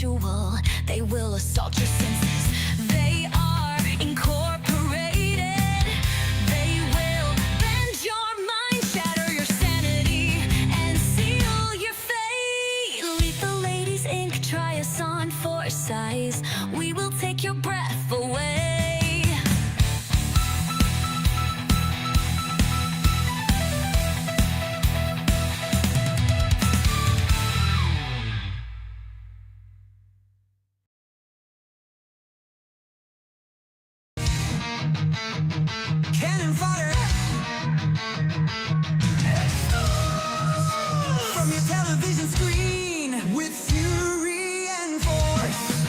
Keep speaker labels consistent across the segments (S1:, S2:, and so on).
S1: ritual. They will assault your senses. They are incorporated. They will bend your mind, shatter your sanity, and seal your fate. Lethal Ladies Inc. Try us on for size. We will take your breath away.
S2: Cannon Fodder from your television screen with fury and force.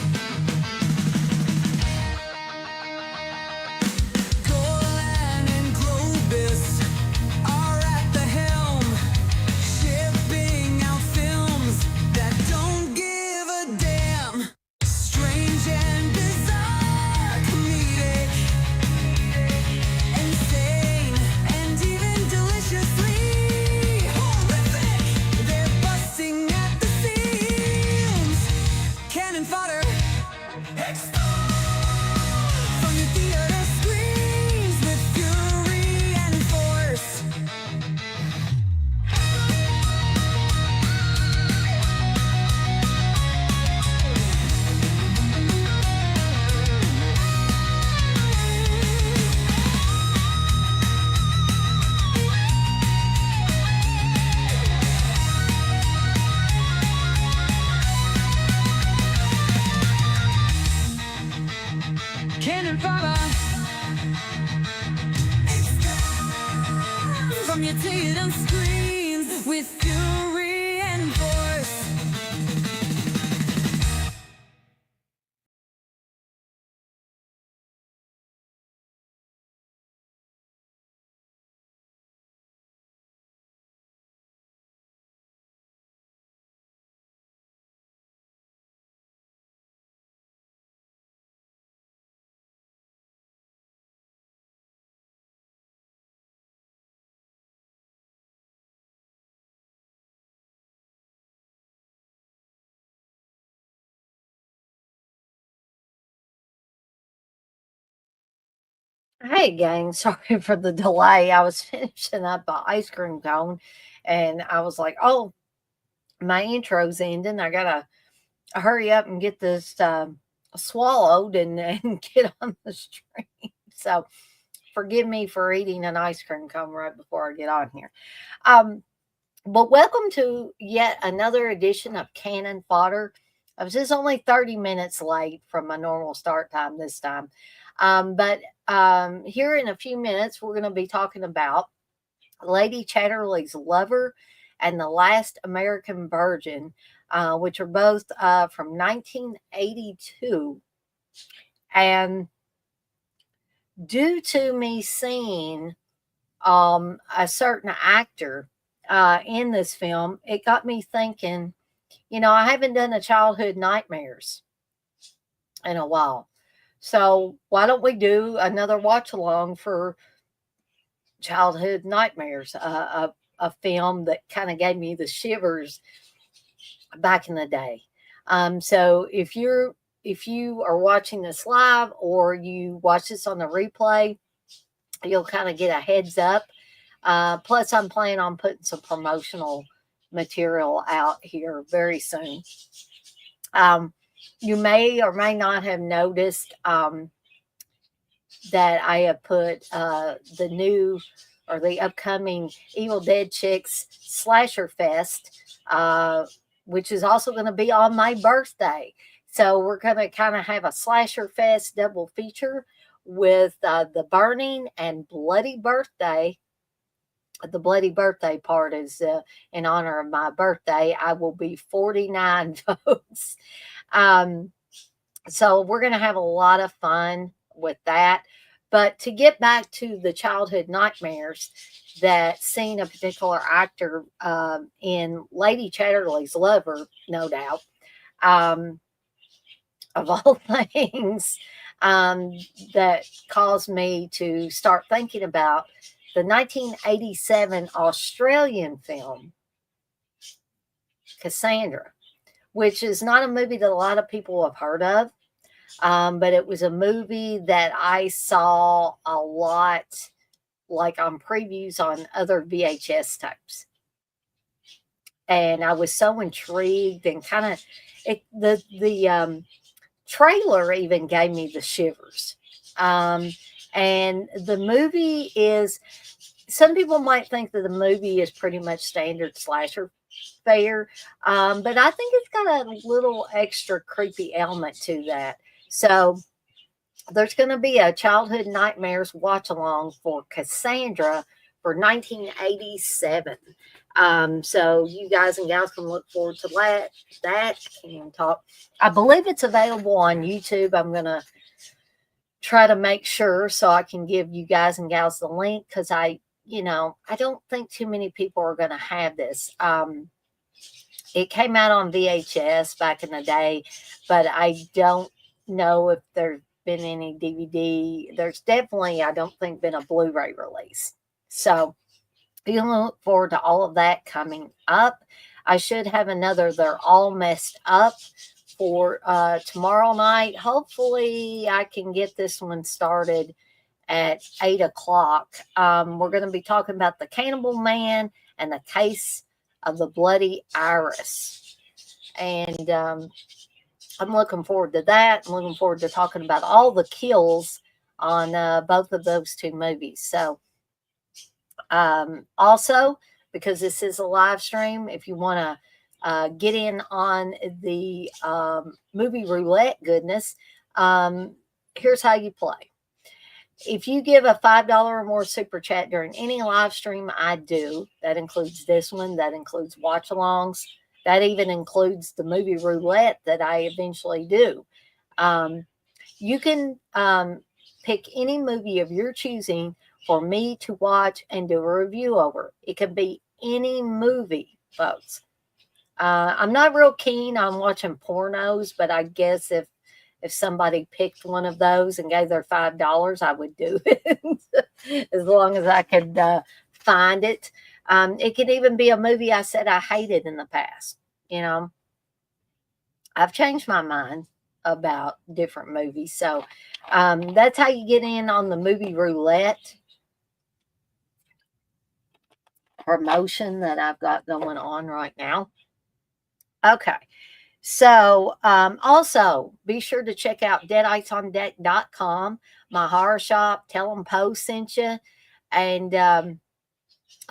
S2: Golan and Globus are at the helm, shipping out films that don't give a damn. Strange and bizarre, comedic, insane, and even deliciously horrific. They're busting at the seams. Cannon Fodder from your theater screens with fury and force. Cannon Fodder from your theater screens with fury and force.
S3: Hey, gang. Sorry for the delay. I was finishing up an ice cream cone and I was like, oh, my intro's ending. I got to hurry up and get this swallowed and get on the stream. So forgive me for eating an ice cream cone right before I get on here. Um, but welcome to yet another edition of Cannon Fodder. I was just only 30 minutes late from my normal start time this time. But here in a few minutes, we're going to be talking about Lady Chatterley's Lover and The Last American Virgin, which are both from 1982. And due to me seeing a certain actor in this film, it got me thinking, I haven't done a childhood nightmares in a while. So why don't we do another watch along for childhood nightmares? A film that kind of gave me the shivers back in the day. So if you are watching this live or you watch this on the replay, you'll kind of get a heads up. Plus, I'm planning on putting some promotional material out here very soon. You may or may not have noticed that I have put the new or the upcoming Evil Dead Chicks Slasher Fest, which is also going to be on my birthday. So we're going to kind of have a Slasher Fest double feature with the Burning and Bloody Birthday. The Bloody Birthday part is in honor of my birthday. I will be 49 votes. So we're going to have a lot of fun with that. But to get back to the childhood nightmares that seeing a particular actor in Lady Chatterley's Lover, no doubt, of all things, that caused me to start thinking about the 1987 Australian film, Cassandra, which is not a movie that a lot of people have heard of. But it was a movie that I saw a lot, like on previews on other VHS tapes. And I was so intrigued and kind of the trailer even gave me the shivers. Um, and the movie is, some people might think that the movie is pretty much standard slasher fare, but I think it's got a little extra creepy element to that. So there's going to be a childhood nightmares watch along for Cassandra for 1987. So you guys and gals can look forward to that. That can talk. I believe it's available on YouTube. I'm going to try to make sure so I can give you guys and gals the link, because I don't think too many people are going to have this. It came out on VHS back in the day, but I don't know if there's been any DVD. There's definitely, I don't think, been a Blu-ray release. So you look forward to all of that coming up. I should have another They're All Messed Up for tomorrow night. Hopefully I can get this one started at 8 o'clock. We're going to be talking about the Cannibal Man and the Case of the Bloody Iris. And I'm looking forward to that. I'm looking forward to talking about all the kills on both of those two movies. So also, because this is a live stream, if you want to get in on the movie roulette goodness, here's how you play. If you give a $5 or more super chat during any live stream I do, that includes this one, that includes watch alongs, that even includes the movie roulette that I eventually do. You can pick any movie of your choosing for me to watch and do a review over. It can be any movie, folks. I'm not real keen on watching pornos, but I guess if somebody picked one of those and gave their $5, I would do it as long as I could find it. It could even be a movie I said I hated in the past. I've changed my mind about different movies. So that's how you get in on the movie roulette promotion that I've got going on right now. Okay. So, also be sure to check out deadicesondeck.com, my horror shop. Tell them Poe sent you, and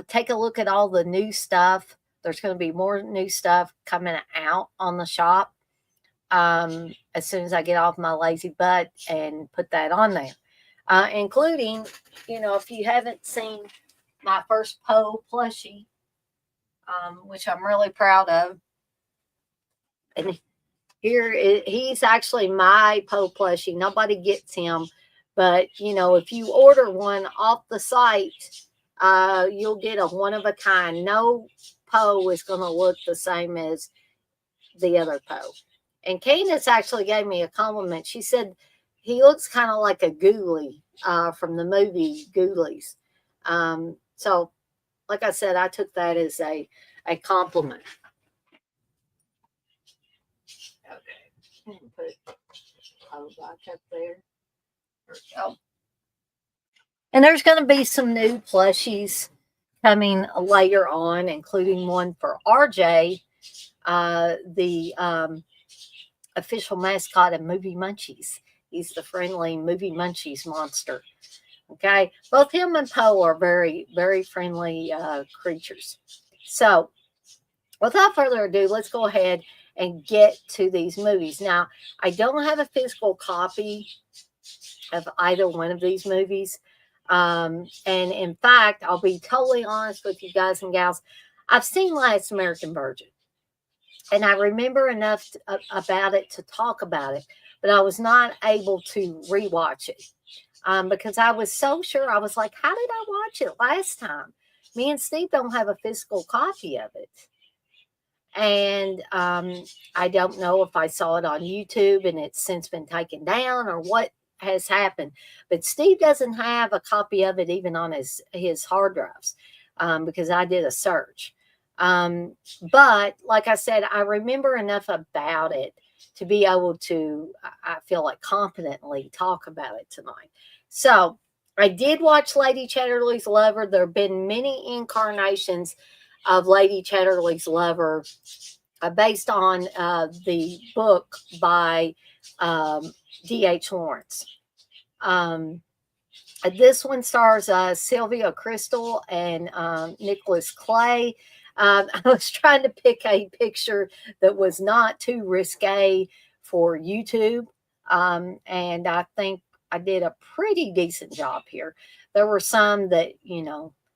S3: take a look at all the new stuff. There's going to be more new stuff coming out on the shop as soon as I get off my lazy butt and put that on there, including, if you haven't seen my first Poe plushie, which I'm really proud of. And he's actually my Poe plushie. Nobody gets him. But, if you order one off the site, you'll get a one of a kind. No Poe is going to look the same as the other Poe. And Candace actually gave me a compliment. She said he looks kind of like a Ghoulie from the movie Ghoulies. So, like I said, I took that as a compliment. Okay. Put Poe back up there. There we go. And there's going to be some new plushies coming later on, including one for RJ, the official mascot of Movie Munchies. He's the friendly Movie Munchies monster. Okay, both him and Poe are very, very friendly creatures. So, without further ado, let's go ahead and get to these movies. Now, I don't have a physical copy of either one of these movies. And in fact, I'll be totally honest with you guys and gals. I've seen Last American Virgin, and I remember enough about it to talk about it, but I was not able to rewatch it because I was so sure. I was like, how did I watch it last time? Me and Steve don't have a physical copy of it. And I don't know if I saw it on YouTube and it's since been taken down or what has happened. But Steve doesn't have a copy of it even on his hard drives because I did a search. But like I said, I remember enough about it to be able to, I feel like, competently talk about it tonight. So I did watch Lady Chatterley's Lover. There have been many incarnations of Lady Chatterley's Lover based on the book by D.H. Lawrence. Um, this one stars Sylvia Crystal and Nicholas Clay. I was trying to pick a picture that was not too risque for YouTube. And I think I did a pretty decent job here. There were some that,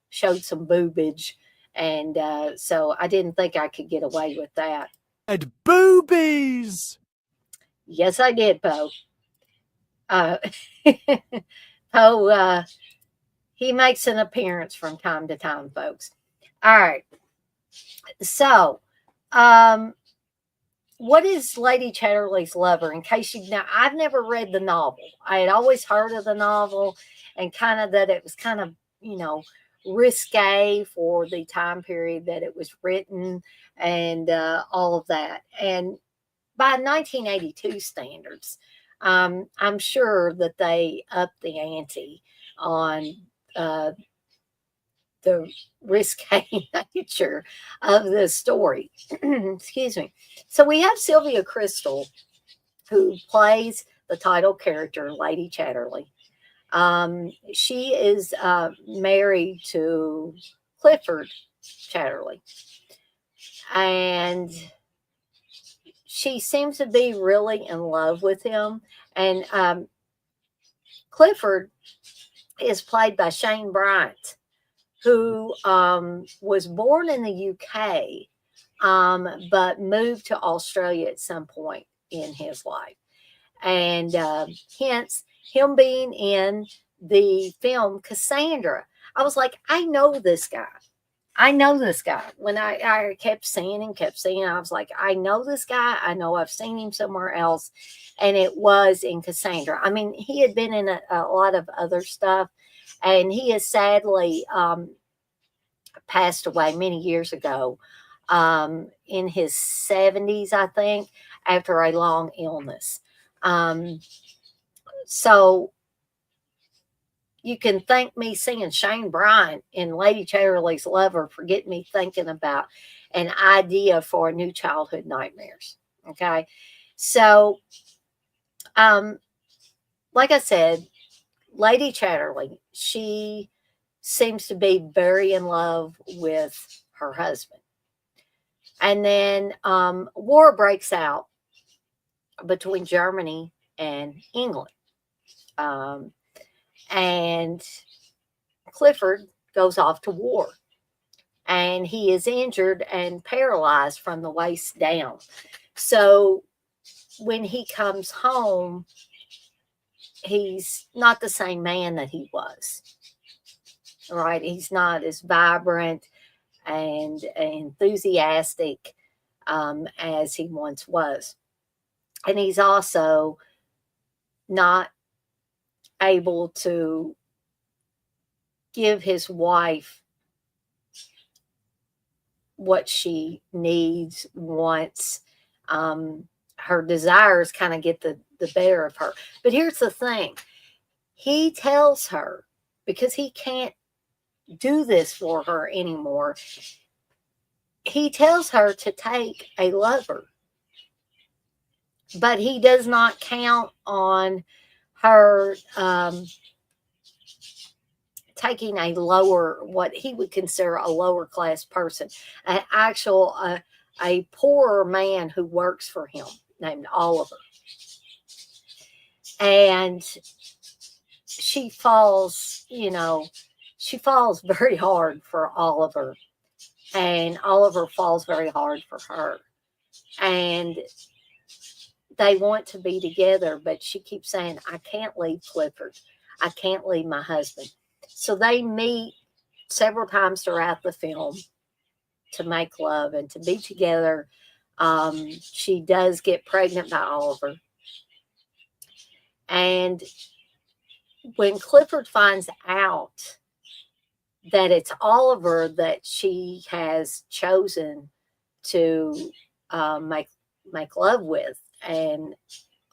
S3: showed some boobage. And so I didn't think I could get away with that.
S4: And boobies!
S3: Yes, I did, Poe. Poe, he makes an appearance from time to time, folks. All right. So, what is Lady Chatterley's Lover? In case you know, I've never read the novel. I had always heard of the novel and kind of that it was kind of, risque for the time period that it was written and all of that. And by 1982 standards, I'm sure that they upped the ante on the risque nature of the story. Excuse me. So we have Sylvia Crystal, who plays the title character, Lady Chatterley. She is married to Clifford Chatterley. And she seems to be really in love with him. And Clifford is played by Shane Bryant, who was born in the UK, but moved to Australia at some point in his life. And hence him being in the film Cassandra. I was like, I know this guy. I know this guy. When I kept seeing him, I was like, I know this guy. I know I've seen him somewhere else. And it was in Cassandra. I mean, he had been in a lot of other stuff. And he has sadly passed away many years ago, in his 70s, I think, after a long illness. So you can thank me seeing Shane Bryant in Lady Chatterley's Lover for getting me thinking about an idea for new childhood nightmares. Okay. So, like I said, Lady Chatterley, she seems to be very in love with her husband. And then war breaks out between Germany and England. And Clifford goes off to war. And he is injured and paralyzed from the waist down. So when he comes home, he's not the same man that he was. Right? He's not as vibrant and enthusiastic as he once was. And he's also not able to give his wife what she needs, wants. Her desires kind of get the better of her. But here's the thing. He tells her, because he can't do this for her anymore, he tells her to take a lover. But he does not count on her taking a lower, what he would consider a lower class person, an actual, a poorer man who works for him named Oliver. And she falls, she falls very hard for Oliver. And Oliver falls very hard for her. And they want to be together, but she keeps saying, I can't leave Clifford. I can't leave my husband. So they meet several times throughout the film to make love and to be together. She does get pregnant by Oliver. And when Clifford finds out that it's Oliver that she has chosen to make love with. And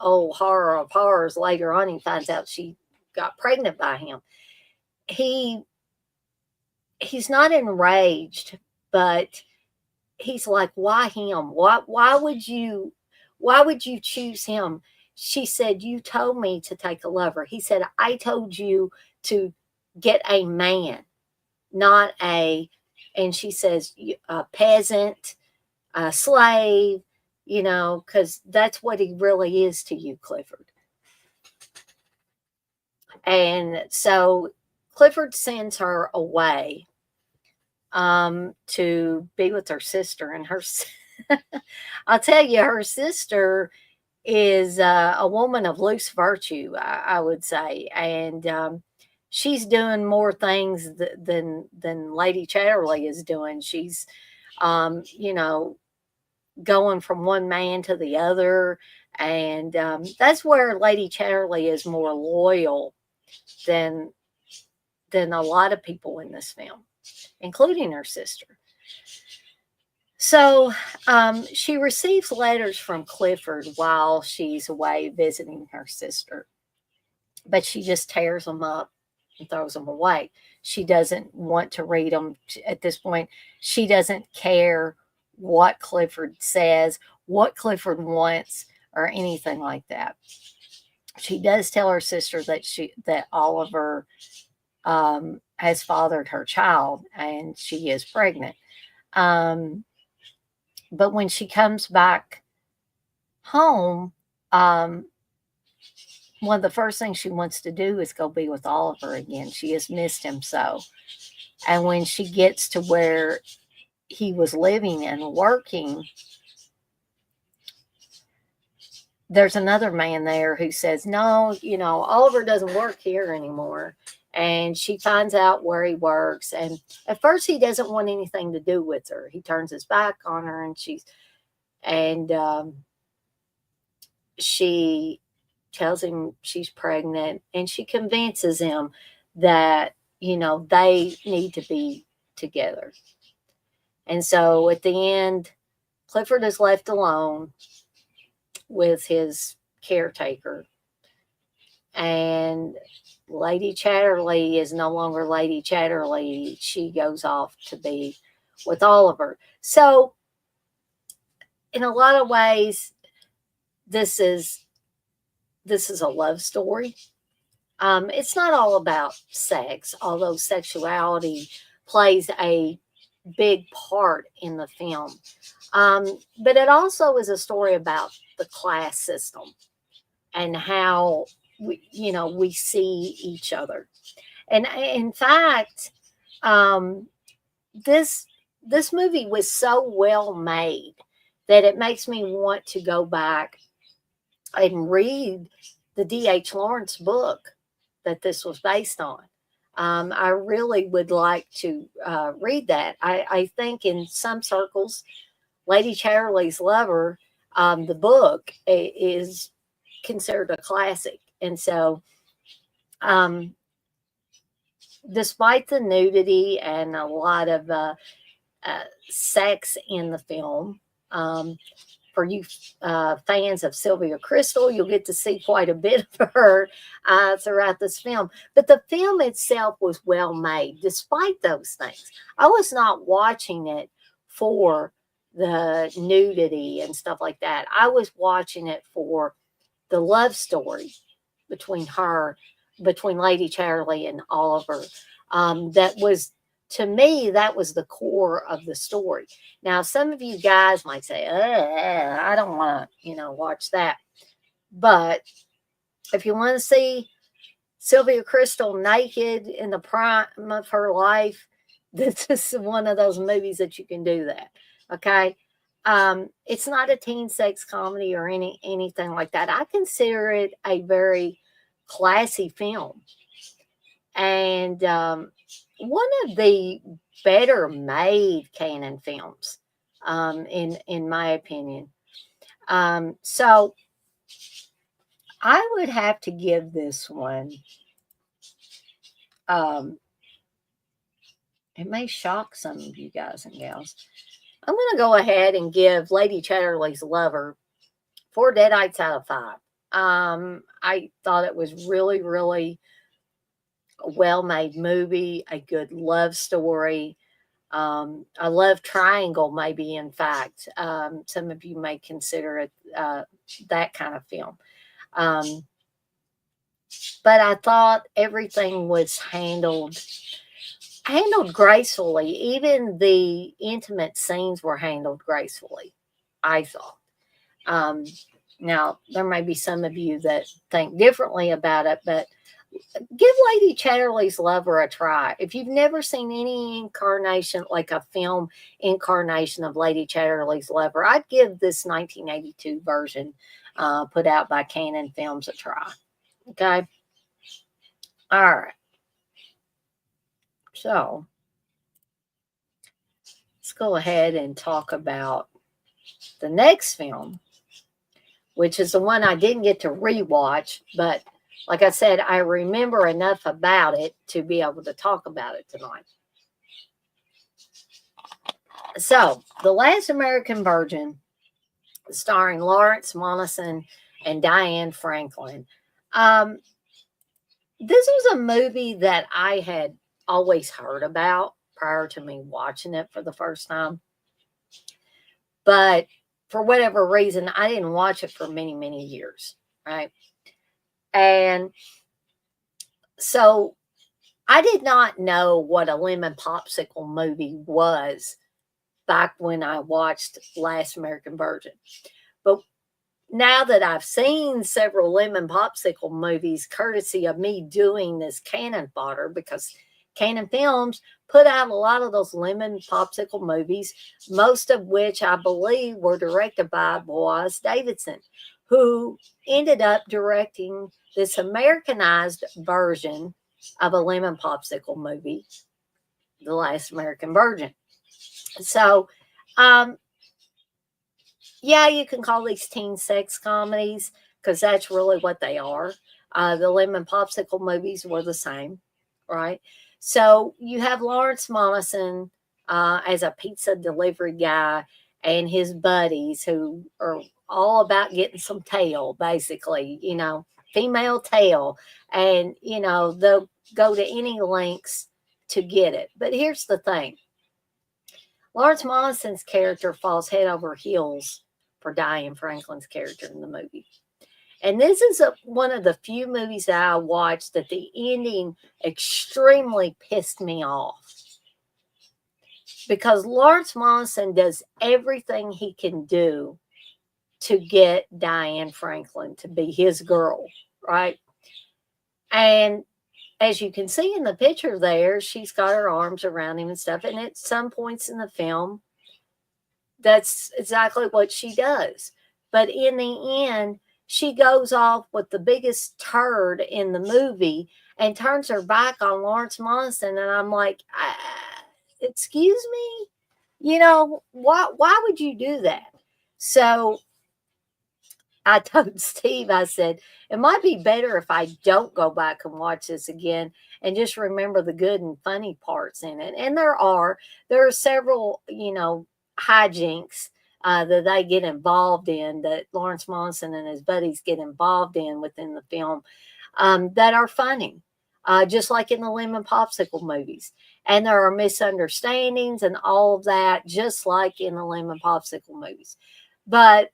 S3: oh, horror of horrors, later on he finds out she got pregnant by him. He he's not enraged, but he's like, why him? Why would you choose him? She said, you told me to take a lover. He said, I told you to get a man, not a, and she says, a peasant, a slave, because that's what he really is to you, Clifford. And so Clifford sends her away to be with her sister. And I'll tell you, her sister is a woman of loose virtue, I would say. And she's doing more things than Lady Chatterley is doing. She's, you know, going from one man to the other. And that's where Lady Chatterley is more loyal than a lot of people in this film, including her sister. So she receives letters from Clifford while she's away visiting her sister, but she just tears them up and throws them away. She doesn't want to read them at this point. She doesn't care what Clifford says, what Clifford wants, or anything like that. She does tell her sister that Oliver has fathered her child and she is pregnant. But when she comes back home, one of the first things she wants to do is go be with Oliver again. She has missed him so. And when she gets to where he was living and working, there's another man there who says, no, Oliver doesn't work here anymore. And she finds out where he works. And at first he doesn't want anything to do with her. He turns his back on her, and she tells him she's pregnant, and she convinces him that, they need to be together. And so at the end, Clifford is left alone with his caretaker, and Lady Chatterley is no longer Lady Chatterley. She goes off to be with Oliver. So in a lot of ways, this is a love story. It's not all about sex, although sexuality plays a big part in the film. But it also is a story about the class system and how we see each other. And in fact, this movie was so well made that it makes me want to go back and read the D.H. Lawrence book that this was based on. I really would like to read that. I think in some circles, Lady Chatterley's Lover, the book, is considered a classic. And so, despite the nudity and a lot of sex in the film, for you fans of Sylvia Crystal, you'll get to see quite a bit of her throughout this film. But the film itself was well made, despite those things. I was not watching it for the nudity and stuff like that. I was watching it for the love story between Lady Chatterley and Oliver. That was, to me, that was the core of the story. Now, some of you guys might say, I don't want to, watch that. But if you want to see Sylvia Crystal naked in the prime of her life, this is one of those movies that you can do that. Okay. It's not a teen sex comedy or anything like that. I consider it a very classy film. And one of the better made Cannon films, in my opinion. So I would have to give this one It may shock some of you guys and gals. I'm going to go ahead and give Lady Chatterley's Lover 4 Deadites out of 5. I thought it was really, really a well-made movie, a good love story. A love triangle, maybe, in fact. Some of you may consider it that kind of film. But I thought everything was handled gracefully. Even the intimate scenes were handled gracefully, I thought. Now, there may be some of you that think differently about it, but give Lady Chatterley's Lover a try. If you've never seen any incarnation, like a film incarnation of Lady Chatterley's Lover, I'd give this 1982 version put out by Cannon Films a try. Okay? All right. So, let's go ahead and talk about the next film, which is the one I didn't get to rewatch, but like I said, I remember enough about it to be able to talk about it tonight. So, The Last American Virgin, starring Lawrence Monason and Diane Franklin. This was a movie that I had always heard about prior to me watching it for the first time. But for whatever reason, I didn't watch it for many, many years, right? And so I did not know what a lemon popsicle movie was back when I watched Last American Virgin. But now that I've seen several lemon popsicle movies, courtesy of me doing this Cannon Fodder, because Cannon Films put out a lot of those lemon popsicle movies, most of which I believe were directed by Boaz Davidson, who ended up directing this Americanized version of a lemon popsicle movie, The Last American Virgin. So, yeah, you can call these teen sex comedies because that's really what they are. The lemon popsicle movies were the same, right? So you have Lawrence Monason as a pizza delivery guy and his buddies who are all about getting some tail, basically, female tail. And, they'll go to any lengths to get it. But here's the thing. Lawrence Monason's character falls head over heels for Diane Franklin's character in the movie. And this is one of the few movies that I watched that the ending extremely pissed me off. Because Lawrence Monason does everything he can do to get Diane Franklin to be his girl, right? And as you can see in the picture there, she's got her arms around him and stuff. And at some points in the film, that's exactly what she does. But in the end, she goes off with the biggest turd in the movie and turns her back on Lawrence Monason. And I'm like, excuse me? Why would you do that? So I told Steve, I said, it might be better if I don't go back and watch this again and just remember the good and funny parts in it. And there are several, hijinks that they get involved in, that Lawrence Monason and his buddies get involved in within the film that are funny, just like in the Lemon Popsicle movies. And there are misunderstandings and all of that, just like in the Lemon Popsicle movies. But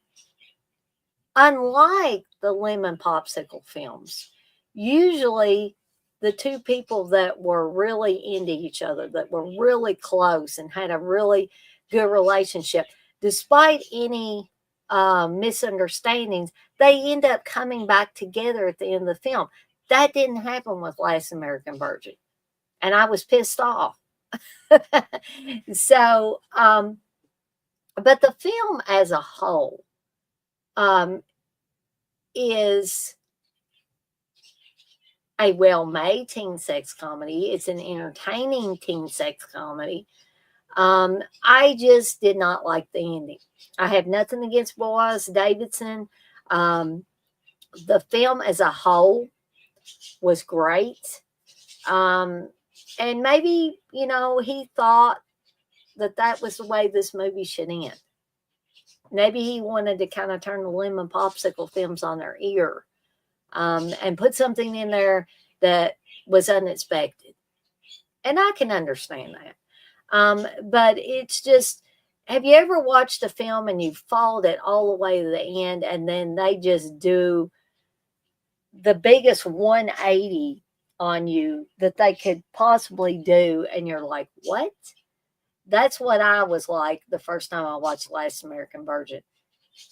S3: unlike the Lemon Popsicle films, usually the two people that were really into each other, that were really close and had a really good relationship, despite any misunderstandings, they end up coming back together at the end of the film. That didn't happen with Last American Virgin. And I was pissed off. So, but the film as a whole is a well-made teen sex comedy. It's an entertaining teen sex comedy. I just did not like the ending. I have nothing against Boaz Davidson. The film as a whole was great. And maybe, he thought that that was the way this movie should end. Maybe he wanted to kind of turn the lemon popsicle films on their ear, and put something in there that was unexpected. And I can understand that. But it's just, have you ever watched a film and you followed it all the way to the end, and then they just do the biggest 180 on you that they could possibly do, and you're like, what? That's what I was like the first time I watched Last American Virgin.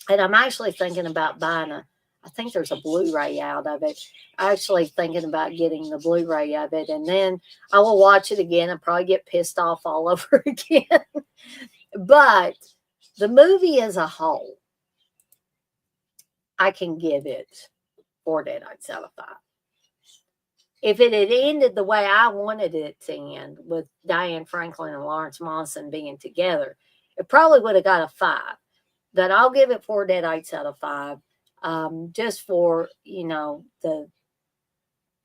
S3: And I'm actually thinking about buying I think there's a Blu-ray out of it. Actually thinking about getting the Blu-ray of it, and then I will watch it again and probably get pissed off all over again. But the movie as a whole, I can give it 4 deadites out of 5. If it had ended the way I wanted it to end, with Diane Franklin and Lawrence Monson being together, it probably would have got a 5. But I'll give it 4 deadites out of 5, just for,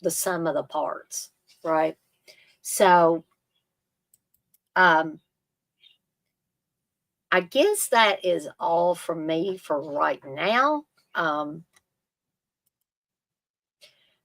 S3: the sum of the parts, right? So, I guess that is all from me for right now.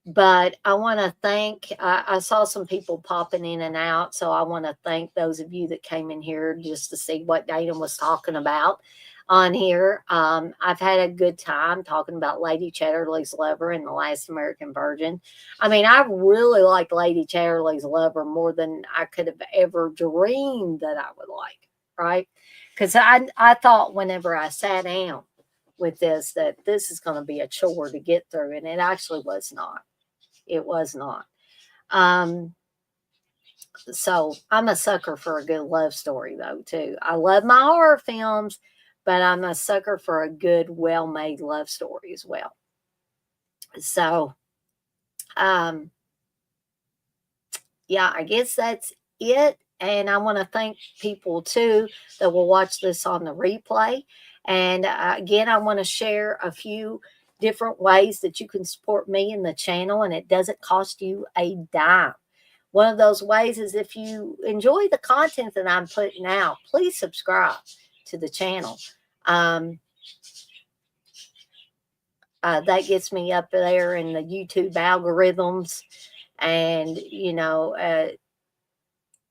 S3: But I want to thank, I saw some people popping in and out. So I want to thank those of you that came in here just to see what Dana was talking about on here. I've had a good time talking about Lady Chatterley's Lover and The Last American Virgin. I mean, I really like Lady Chatterley's Lover more than I could have ever dreamed that I would like, right? Because I thought whenever I sat down with this, that this is going to be a chore to get through, and it actually was not. It was not. So I'm a sucker for a good love story, though, too. I love my horror films, but I'm a sucker for a good, well-made love story as well. So, yeah, I guess that's it. And I want to thank people, too, that will watch this on the replay. And again, I want to share a few different ways that you can support me and the channel, and it doesn't cost you a dime. One of those ways is, if you enjoy the content that I'm putting out, please subscribe to the channel. That gets me up there in the YouTube algorithms, and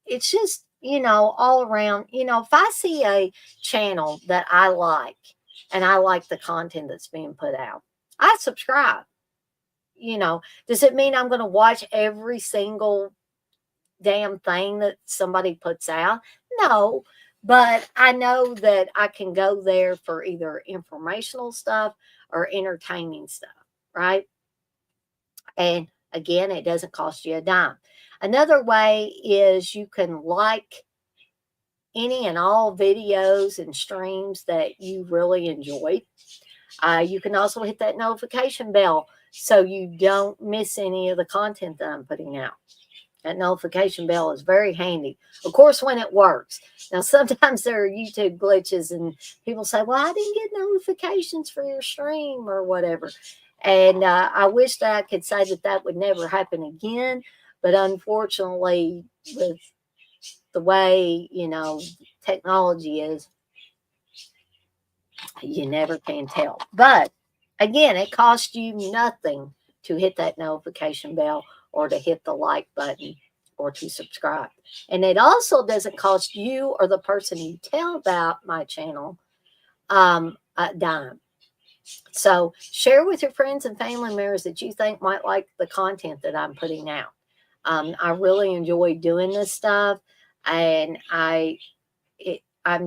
S3: it's just, all around, if I see a channel that I like and I like the content that's being put out, I subscribe. Does it mean I'm going to watch every single damn thing that somebody puts out? No, but I know that I can go there for either informational stuff or entertaining stuff, right? And again, it doesn't cost you a dime. Another way is you can like any and all videos and streams that you really enjoy. You can also hit that notification bell so you don't miss any of the content that I'm putting out. That notification bell is very handy, of course, when it works. Now, sometimes there are YouTube glitches and people say, well, I didn't get notifications for your stream or whatever. And I wish that I could say that that would never happen again. But unfortunately, with the way, technology is, you never can tell. But again, it costs you nothing to hit that notification bell or to hit the like button or to subscribe. And it also doesn't cost you or the person you tell about my channel a dime. So share with your friends and family members that you think might like the content that I'm putting out. I really enjoy doing this stuff, and I'm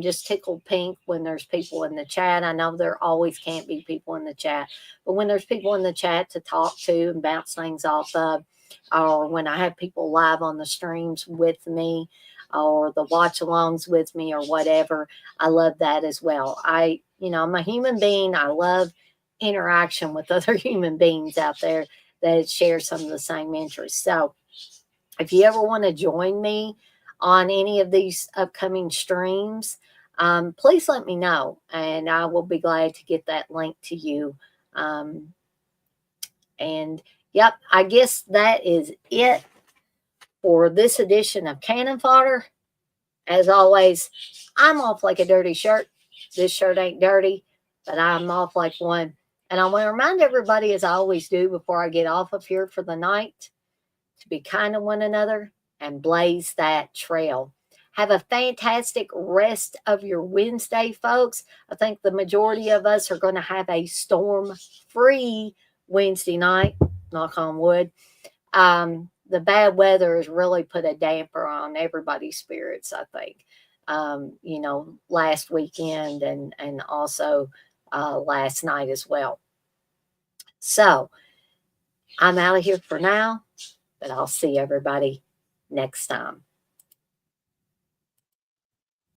S3: just tickled pink when there's people in the chat. I know there always can't be people in the chat, but when there's people in the chat to talk to and bounce things off of, or when I have people live on the streams with me, or the watch alongs with me, or whatever, I love that as well. I'm a human being. I love interaction with other human beings out there that share some of the same interests. So if you ever want to join me on any of these upcoming streams, please let me know, and I will be glad to get that link to you. And yep, I guess that is it for this edition of Cannon Fodder. As always, I'm off like a dirty shirt. This shirt ain't dirty, but I'm off like one. And I want to remind everybody, as I always do before I get off of here for the night, to be kind to one another and blaze that trail. Have a fantastic rest of your Wednesday, folks. I think the majority of us are going to have a storm-free Wednesday night, knock on wood. The bad weather has really put a damper on everybody's spirits, I think. Last weekend and also last night as well. So I'm out of here for now, but I'll see everybody next time.